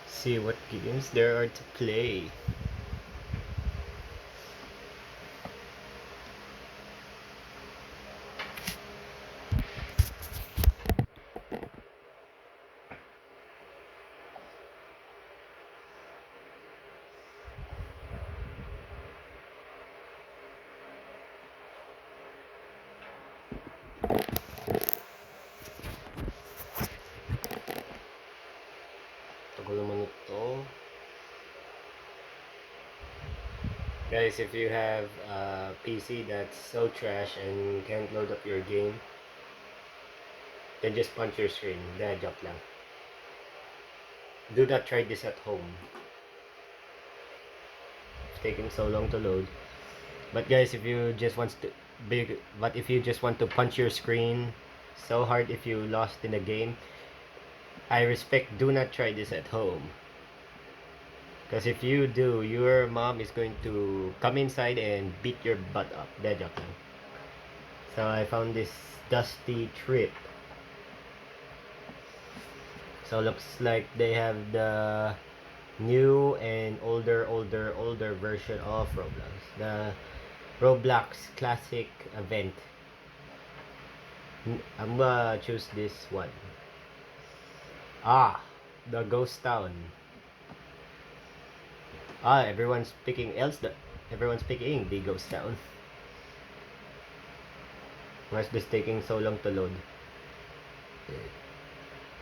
See what games there are to play. Tagal naman ito. Guys, if you have a PC that's so trash and can't load up your game, then just punch your screen. Joke lang. Do not try this at home. It's taking so long to load. But guys, if you just want to if you just want to punch your screen so hard if you lost in a game, I respect, do not try this at home. Because if you do, your mom is going to come inside and beat your butt up. Joke lang. So I found this dusty trip. So looks like they have the new and older version of Roblox. The Roblox Classic event. I'm gonna choose this one. The Ghost Town. Everyone's picking the Ghost Town. Why is this taking so long to load?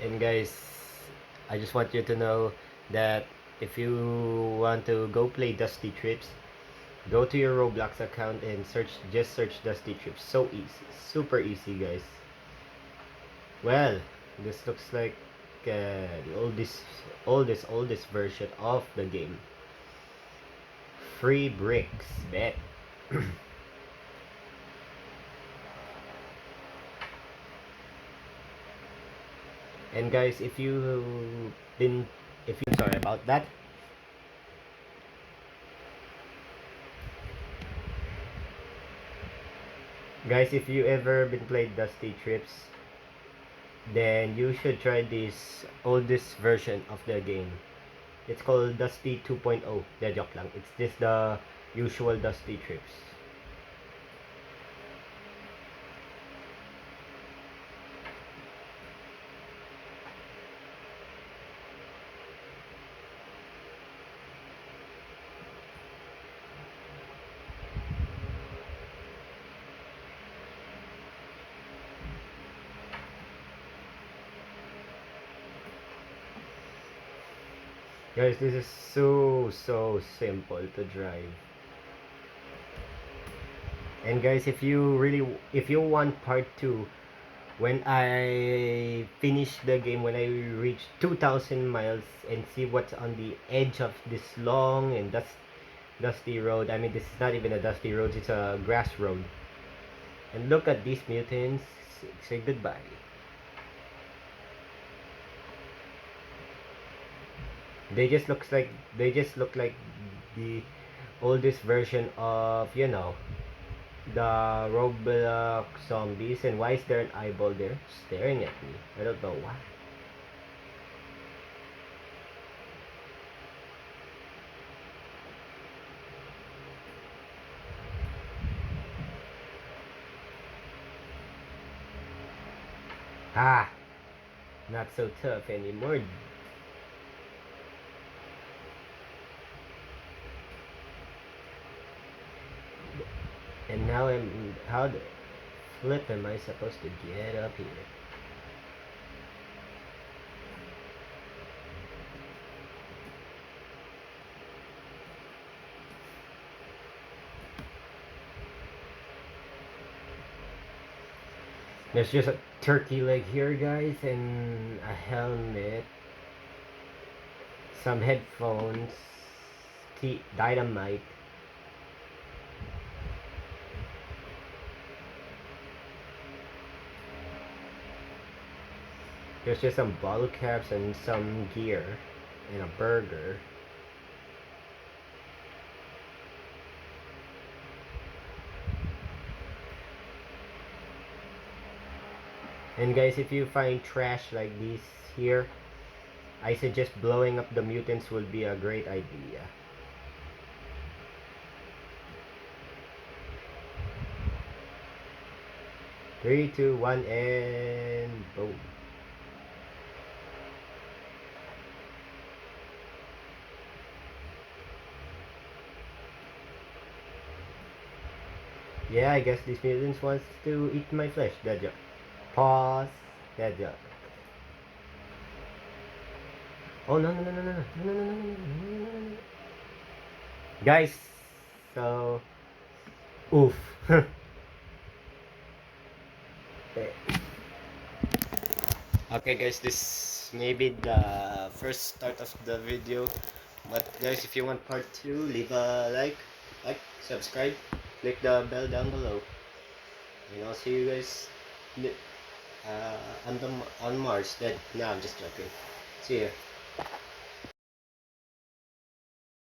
And guys, I just want you to know that if you want to go play Dusty Trips, go to your Roblox account and just search Dusty Trips. So easy, super easy, guys. Well, this looks like the oldest version of the game. Free bricks, bet. And guys, if you sorry about that. Guys, if you ever been played Dusty Trips, then you should try this oldest version of the game. It's called Dusty 2.0. Joke lang. It's just the usual Dusty Trips. Guys, this is so simple to drive. And guys, if you want part 2, when I finish the game, when I reach 2,000 miles and see what's on the edge of this long and dusty road. I mean, this is not even a dusty road, it's a grass road. And look at these mutants. Say goodbye. They just look like the oldest version of, the Roblox zombies. And why is there an eyeball there staring at me? I don't know why. Not so tough anymore. And now how the flip am I supposed to get up here? There's just a turkey leg here, guys, and a helmet, some headphones, dynamite. There's just some bottle caps and some gear and a burger. And guys, if you find trash like this here, I suggest blowing up the mutants will be a great idea. Three, two, one, and boom. Yeah, I guess these mutants wants to eat my flesh. Dead job. Pause. Dead job. Oh no no no no no no no no no no no no no. Guys, so oof. Okay guys, this may be the first start of the video. But guys, if you want part 2, leave a like, subscribe, click the bell down below. And I'll see you guys on Mars. Then, no, I'm just joking. See ya.